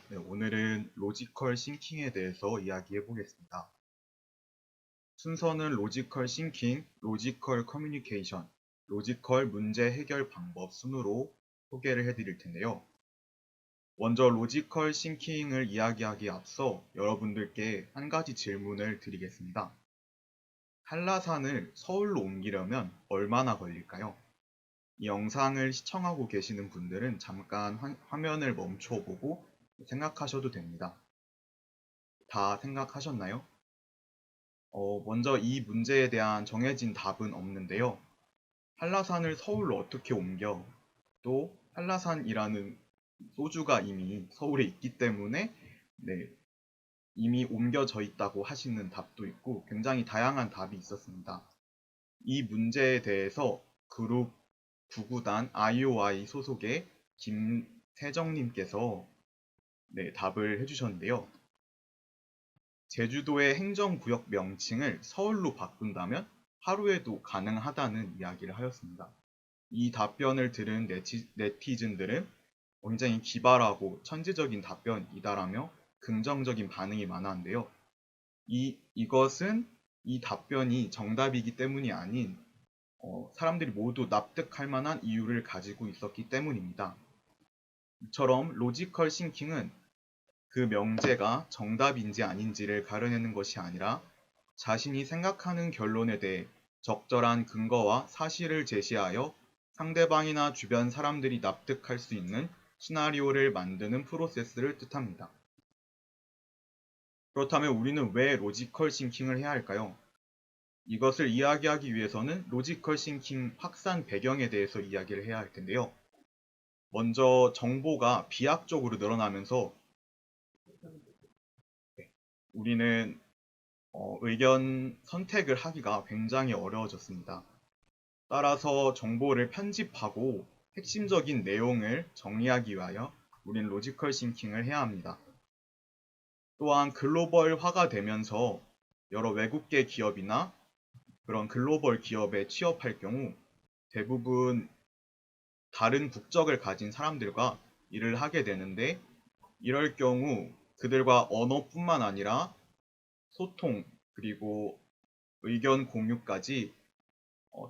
네, 오늘은 로지컬 싱킹에 대해서 이야기해 보겠습니다. 순서는 로지컬 싱킹, 로지컬 커뮤니케이션, 로지컬 문제 해결 방법 순으로 소개를 해드릴 텐데요. 먼저 로지컬 싱킹을 이야기하기에 앞서 여러분들께 한 가지 질문을 드리겠습니다. 한라산을 서울로 옮기려면 얼마나 걸릴까요? 이 영상을 시청하고 계시는 분들은 잠깐 화면을 멈춰보고 생각하셔도 됩니다. 다 생각하셨나요? 먼저 이 문제에 대한 정해진 답은 없는데요. 한라산을 서울로 어떻게 옮겨? 또 한라산이라는 소주가 이미 서울에 있기 때문에 네, 이미 옮겨져 있다고 하시는 답도 있고 굉장히 다양한 답이 있었습니다. 이 문제에 대해서 그룹 구구단 IOI 소속의 김세정님께서 답을 해주셨는데요. 제주도의 행정구역 명칭을 서울로 바꾼다면 하루에도 가능하다는 이야기를 하였습니다. 이 답변을 들은 네티즌들은 굉장히 기발하고 천재적인 답변이다라며 긍정적인 반응이 많았는데요. 이것은 이 답변이 정답이기 때문이 아닌 사람들이 모두 납득할 만한 이유를 가지고 있었기 때문입니다. 이처럼 로지컬 싱킹은 그 명제가 정답인지 아닌지를 가려내는 것이 아니라 자신이 생각하는 결론에 대해 적절한 근거와 사실을 제시하여 상대방이나 주변 사람들이 납득할 수 있는 시나리오를 만드는 프로세스를 뜻합니다. 그렇다면 우리는 왜 로지컬 싱킹을 해야 할까요? 이것을 이야기하기 위해서는 로지컬 싱킹 확산 배경에 대해서 이야기를 해야 할 텐데요. 먼저 정보가 비약적으로 늘어나면서 우리는 의견 선택을 하기가 굉장히 어려워졌습니다. 따라서 정보를 편집하고 핵심적인 내용을 정리하기 위하여 우리는 로지컬 싱킹을 해야 합니다. 또한 글로벌화가 되면서 여러 외국계 기업이나 그런 글로벌 기업에 취업할 경우 대부분 다른 국적을 가진 사람들과 일을 하게 되는데 이럴 경우 그들과 언어뿐만 아니라 소통 그리고 의견 공유까지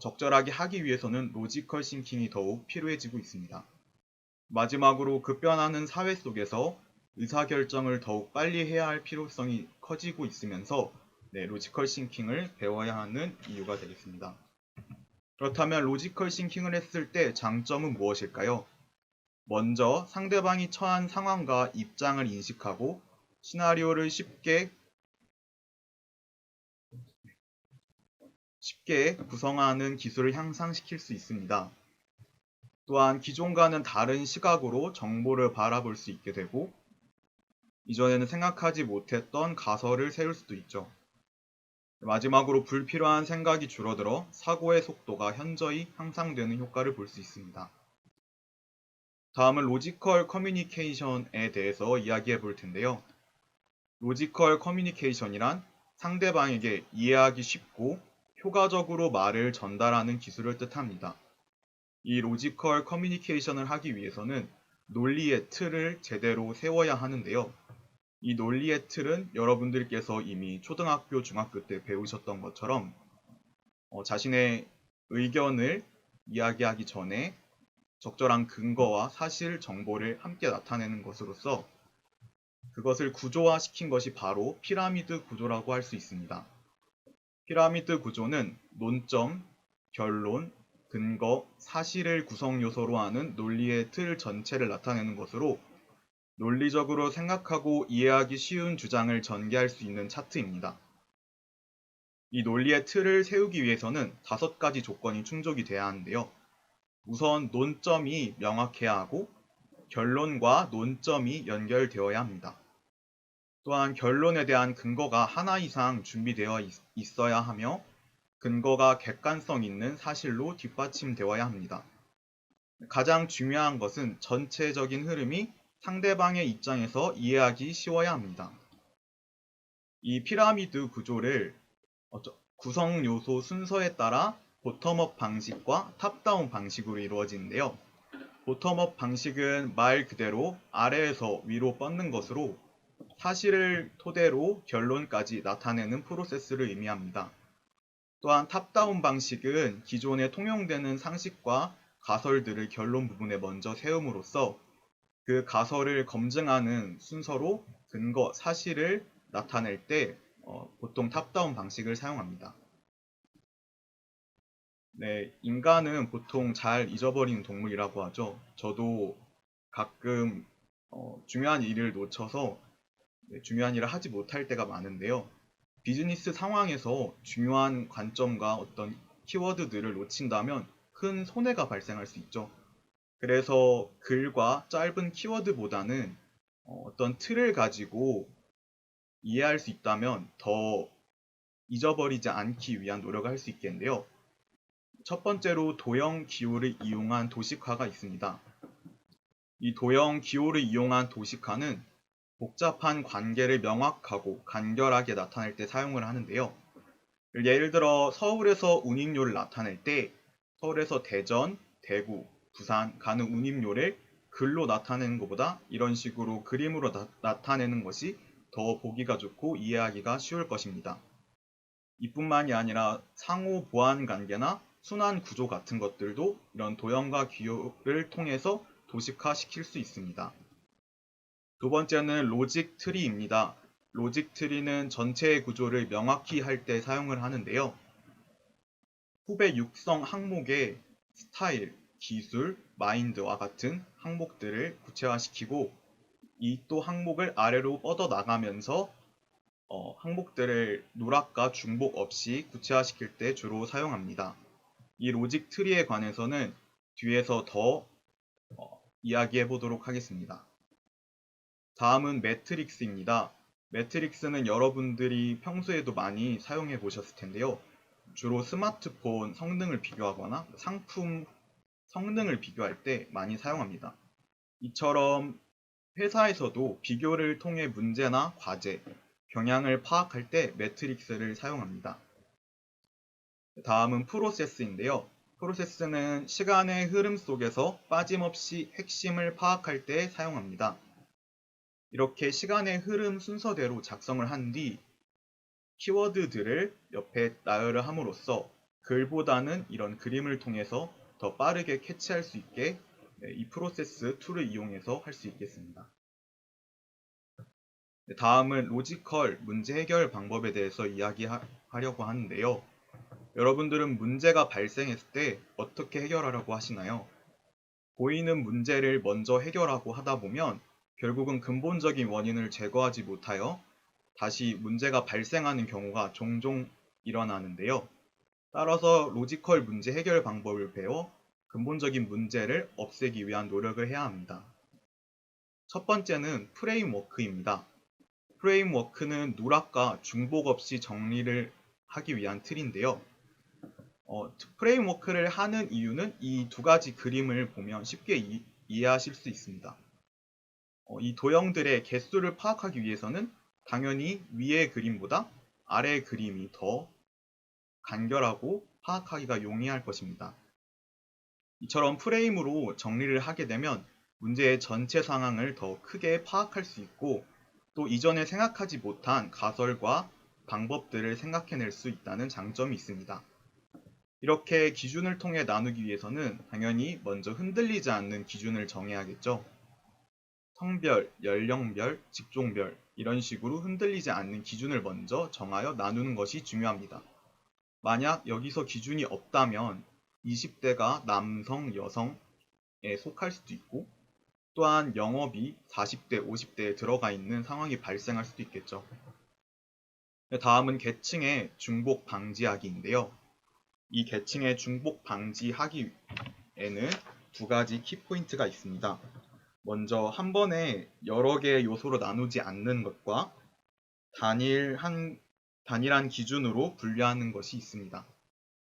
적절하게 하기 위해서는 로지컬 싱킹이 더욱 필요해지고 있습니다. 마지막으로 급변하는 사회 속에서 의사결정을 더욱 빨리 해야 할 필요성이 커지고 있으면서 로지컬 싱킹을 배워야 하는 이유가 되겠습니다. 그렇다면 로지컬 싱킹을 했을 때 장점은 무엇일까요? 먼저 상대방이 처한 상황과 입장을 인식하고 시나리오를 쉽게 구성하는 기술을 향상시킬 수 있습니다. 또한 기존과는 다른 시각으로 정보를 바라볼 수 있게 되고 이전에는 생각하지 못했던 가설을 세울 수도 있죠. 마지막으로 불필요한 생각이 줄어들어 사고의 속도가 현저히 향상되는 효과를 볼 수 있습니다. 다음은 로지컬 커뮤니케이션에 대해서 이야기해 볼 텐데요. 로지컬 커뮤니케이션이란 상대방에게 이해하기 쉽고 효과적으로 말을 전달하는 기술을 뜻합니다. 이 로지컬 커뮤니케이션을 하기 위해서는 논리의 틀을 제대로 세워야 하는데요. 이 논리의 틀은 여러분들께서 이미 초등학교, 중학교 때 배우셨던 것처럼 자신의 의견을 이야기하기 전에 적절한 근거와 사실, 정보를 함께 나타내는 것으로서 그것을 구조화시킨 것이 바로 피라미드 구조라고 할 수 있습니다. 피라미드 구조는 논점, 결론, 근거, 사실을 구성 요소로 하는 논리의 틀 전체를 나타내는 것으로 논리적으로 생각하고 이해하기 쉬운 주장을 전개할 수 있는 차트입니다. 이 논리의 틀을 세우기 위해서는 5가지 조건이 충족이 돼야 하는데요. 우선 논점이 명확해야 하고 결론과 논점이 연결되어야 합니다. 또한 결론에 대한 근거가 하나 이상 준비되어 있어야 하며 근거가 객관성 있는 사실로 뒷받침되어야 합니다. 가장 중요한 것은 전체적인 흐름이 상대방의 입장에서 이해하기 쉬워야 합니다. 이 피라미드 구조를 구성 요소 순서에 따라 보텀업 방식과 탑다운 방식으로 이루어지는데요. 보텀업 방식은 말 그대로 아래에서 위로 뻗는 것으로 사실을 토대로 결론까지 나타내는 프로세스를 의미합니다. 또한 탑다운 방식은 기존에 통용되는 상식과 가설들을 결론 부분에 먼저 세움으로써 그 가설을 검증하는 순서로 근거, 사실을 나타낼 때 보통 탑다운 방식을 사용합니다. 네, 인간은 보통 잘 잊어버리는 동물이라고 하죠. 저도 가끔 중요한 일을 놓쳐서 중요한 일을 하지 못할 때가 많은데요. 비즈니스 상황에서 중요한 관점과 어떤 키워드들을 놓친다면 큰 손해가 발생할 수 있죠. 그래서 글과 짧은 키워드보다는 어떤 틀을 가지고 이해할 수 있다면 더 잊어버리지 않기 위한 노력을 할 수 있겠는데요. 첫 번째로 도형 기호를 이용한 도식화가 있습니다. 이 도형 기호를 이용한 도식화는 복잡한 관계를 명확하고 간결하게 나타낼 때 사용을 하는데요. 예를 들어 서울에서 운임료를 나타낼 때 서울에서 대전, 대구, 부산 가는 운임료를 글로 나타내는 것보다 이런 식으로 그림으로 나타내는 것이 더 보기가 좋고 이해하기가 쉬울 것입니다. 이뿐만이 아니라 상호 보완 관계나 순환 구조 같은 것들도 이런 도형과 기호를 통해서 도식화시킬 수 있습니다. 두 번째는 로직 트리입니다. 로직 트리는 전체의 구조를 명확히 할 때 사용을 하는데요. 후배 육성 항목의 스타일, 기술, 마인드와 같은 항목들을 구체화시키고 이 또 항목을 아래로 뻗어 나가면서 항목들을 누락과 중복 없이 구체화시킬 때 주로 사용합니다. 이 로직 트리에 관해서는 뒤에서 더 이야기해 보도록 하겠습니다. 다음은 매트릭스입니다. 매트릭스는 여러분들이 평소에도 많이 사용해 보셨을 텐데요. 주로 스마트폰 성능을 비교하거나 상품 성능을 비교할 때 많이 사용합니다. 이처럼 회사에서도 비교를 통해 문제나 과제, 경향을 파악할 때 매트릭스를 사용합니다. 다음은 프로세스인데요. 프로세스는 시간의 흐름 속에서 빠짐없이 핵심을 파악할 때 사용합니다. 이렇게 시간의 흐름 순서대로 작성을 한 뒤 키워드들을 옆에 나열을 함으로써 글보다는 이런 그림을 통해서 더 빠르게 캐치할 수 있게 이 프로세스 툴을 이용해서 할 수 있겠습니다. 다음은 로지컬 문제 해결 방법에 대해서 이야기하려고 하는데요. 여러분들은 문제가 발생했을 때 어떻게 해결하려고 하시나요? 보이는 문제를 먼저 해결하고 하다 보면 결국은 근본적인 원인을 제거하지 못하여 다시 문제가 발생하는 경우가 종종 일어나는데요. 따라서 로지컬 문제 해결 방법을 배워 근본적인 문제를 없애기 위한 노력을 해야 합니다. 첫 번째는 프레임워크입니다. 프레임워크는 누락과 중복 없이 정리를 하기 위한 틀인데요. 프레임워크를 하는 이유는 이 두 가지 그림을 보면 쉽게 이해하실 수 있습니다. 이 도형들의 개수를 파악하기 위해서는 당연히 위의 그림보다 아래의 그림이 더 간결하고 파악하기가 용이할 것입니다. 이처럼 프레임으로 정리를 하게 되면 문제의 전체 상황을 더 크게 파악할 수 있고 또 이전에 생각하지 못한 가설과 방법들을 생각해낼 수 있다는 장점이 있습니다. 이렇게 기준을 통해 나누기 위해서는 당연히 먼저 흔들리지 않는 기준을 정해야겠죠. 성별, 연령별, 직종별 이런 식으로 흔들리지 않는 기준을 먼저 정하여 나누는 것이 중요합니다. 만약 여기서 기준이 없다면 20대가 남성, 여성에 속할 수도 있고 또한 영업이 40대, 50대에 들어가 있는 상황이 발생할 수도 있겠죠. 다음은 계층의 중복 방지하기인데요. 이 계층의 중복 방지하기에는 두 가지 키포인트가 있습니다. 먼저 한 번에 여러 개의 요소로 나누지 않는 것과 단일한 기준으로 분류하는 것이 있습니다.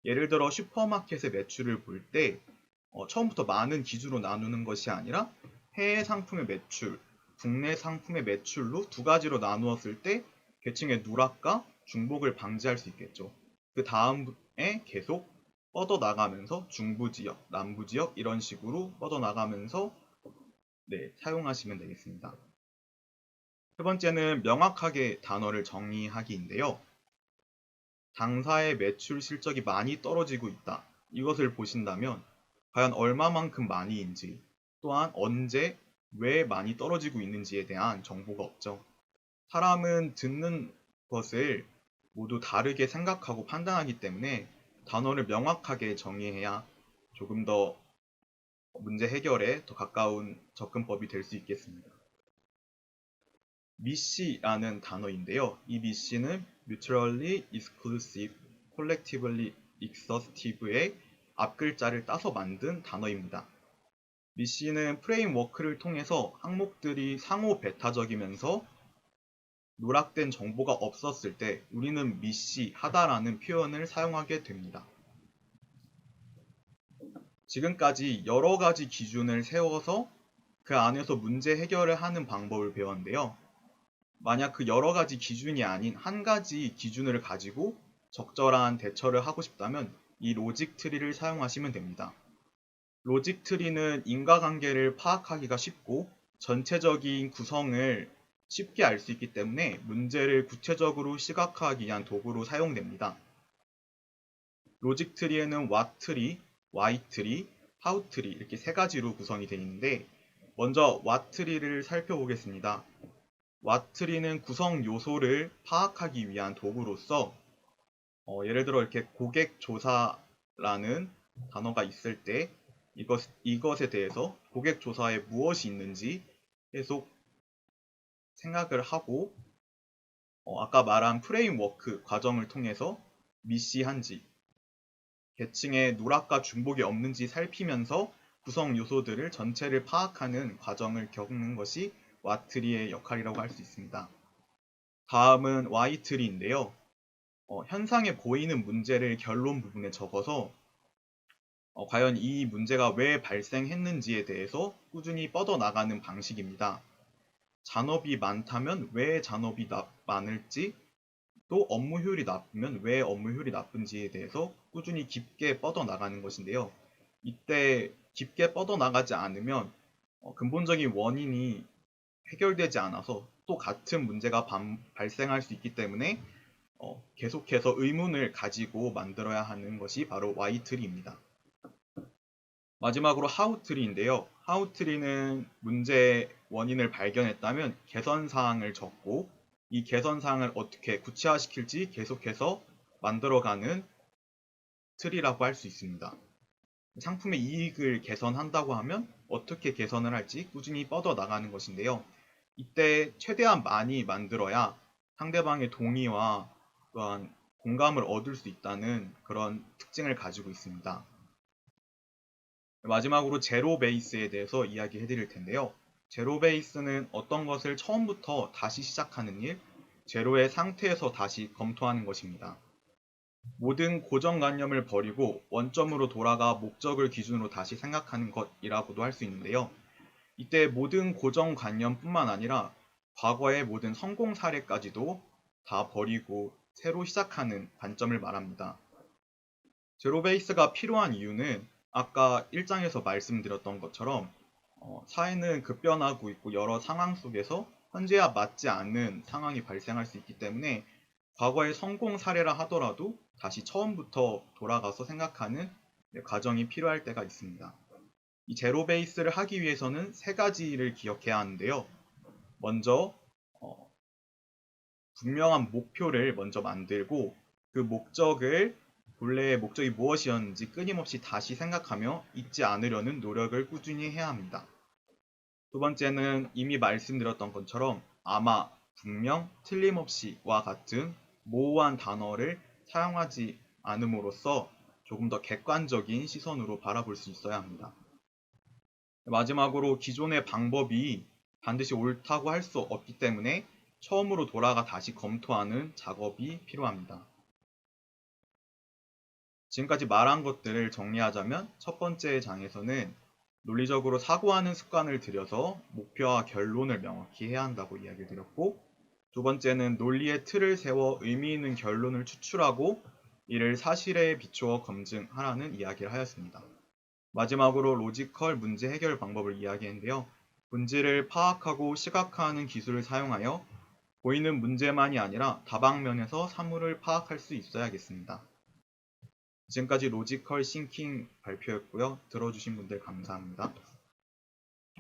예를 들어 슈퍼마켓의 매출을 볼 때 처음부터 많은 기준으로 나누는 것이 아니라 해외 상품의 매출, 국내 상품의 매출로 두 가지로 나누었을 때 계층의 누락과 중복을 방지할 수 있겠죠. 그 다음에 계속 뻗어나가면서 중부지역, 남부지역 이런 식으로 뻗어나가면서 사용하시면 되겠습니다. 세 번째는 명확하게 단어를 정의하기인데요. 당사의 매출 실적이 많이 떨어지고 있다. 이것을 보신다면 과연 얼마만큼 많이인지 또한 언제 왜 많이 떨어지고 있는지에 대한 정보가 없죠. 사람은 듣는 것을 모두 다르게 생각하고 판단하기 때문에 단어를 명확하게 정의해야 조금 더 문제 해결에 더 가까운 접근법이 될 수 있겠습니다. 미시라는 단어인데요. 이 미시는 mutually exclusive, collectively exhaustive의 앞글자를 따서 만든 단어입니다. 미시는 프레임워크를 통해서 항목들이 상호 배타적이면서 누락된 정보가 없었을 때 우리는 미시하다라는 표현을 사용하게 됩니다. 지금까지 여러 가지 기준을 세워서 그 안에서 문제 해결을 하는 방법을 배웠는데요. 만약 그 여러 가지 기준이 아닌 한 가지 기준을 가지고 적절한 대처를 하고 싶다면 이 로직 트리를 사용하시면 됩니다. 로직 트리는 인과관계를 파악하기가 쉽고 전체적인 구성을 쉽게 알 수 있기 때문에 문제를 구체적으로 시각화하기 위한 도구로 사용됩니다. 로직 트리에는 what 트리, why 트리, how 트리 이렇게 세 가지로 구성이 되어 있는데 먼저 what 트리를 살펴보겠습니다. what 트리는 구성 요소를 파악하기 위한 도구로서 예를 들어 이렇게 고객 조사라는 단어가 있을 때 이것에 대해서 고객 조사에 무엇이 있는지 계속 생각을 하고 아까 말한 프레임워크 과정을 통해서 미시한지 계층에 누락과 중복이 없는지 살피면서 구성 요소들을 전체를 파악하는 과정을 겪는 것이 와트리의 역할이라고 할 수 있습니다. 다음은 Y트리인데요. 현상에 보이는 문제를 결론 부분에 적어서 과연 이 문제가 왜 발생했는지에 대해서 꾸준히 뻗어나가는 방식입니다. 잔업이 많다면 왜 잔업이 많을지, 또 업무 효율이 나쁘면 왜 업무 효율이 나쁜지에 대해서 꾸준히 깊게 뻗어나가는 것인데요. 이때 깊게 뻗어나가지 않으면 근본적인 원인이 해결되지 않아서 또 같은 문제가 발생할 수 있기 때문에 계속해서 의문을 가지고 만들어야 하는 것이 바로 Y트리입니다. 마지막으로 하우트리인데요. 하우트리는 문제의 원인을 발견했다면 개선사항을 적고 이 개선사항을 어떻게 구체화시킬지 계속해서 만들어가는 트리라고 할 수 있습니다. 상품의 이익을 개선한다고 하면 어떻게 개선을 할지 꾸준히 뻗어나가는 것인데요. 이때 최대한 많이 만들어야 상대방의 동의와 또한 공감을 얻을 수 있다는 그런 특징을 가지고 있습니다. 마지막으로 제로 베이스에 대해서 이야기해 드릴 텐데요. 제로 베이스는 어떤 것을 처음부터 다시 시작하는 일, 제로의 상태에서 다시 검토하는 것입니다. 모든 고정관념을 버리고 원점으로 돌아가 목적을 기준으로 다시 생각하는 것이라고도 할 수 있는데요. 이때 모든 고정관념뿐만 아니라 과거의 모든 성공 사례까지도 다 버리고 새로 시작하는 관점을 말합니다. 제로 베이스가 필요한 이유는 아까 1장에서 말씀드렸던 것처럼 사회는 급변하고 있고 여러 상황 속에서 현재와 맞지 않는 상황이 발생할 수 있기 때문에 과거의 성공 사례라 하더라도 다시 처음부터 돌아가서 생각하는 과정이 필요할 때가 있습니다. 이 제로 베이스를 하기 위해서는 세 가지를 기억해야 하는데요. 먼저 분명한 목표를 먼저 만들고 그 목적을 본래의 목적이 무엇이었는지 끊임없이 다시 생각하며 잊지 않으려는 노력을 꾸준히 해야 합니다. 두 번째는 이미 말씀드렸던 것처럼 아마, 분명, 틀림없이와 같은 모호한 단어를 사용하지 않음으로써 조금 더 객관적인 시선으로 바라볼 수 있어야 합니다. 마지막으로 기존의 방법이 반드시 옳다고 할 수 없기 때문에 처음으로 돌아가 다시 검토하는 작업이 필요합니다. 지금까지 말한 것들을 정리하자면 첫 번째 장에서는 논리적으로 사고하는 습관을 들여서 목표와 결론을 명확히 해야 한다고 이야기를 드렸고, 두 번째는 논리의 틀을 세워 의미 있는 결론을 추출하고 이를 사실에 비추어 검증하라는 이야기를 하였습니다. 마지막으로 로지컬 문제 해결 방법을 이야기했는데요. 본질을 파악하고 시각화하는 기술을 사용하여 보이는 문제만이 아니라 다방면에서 사물을 파악할 수 있어야겠습니다. 지금까지 로지컬 싱킹 발표였고요. 들어주신 분들 감사합니다.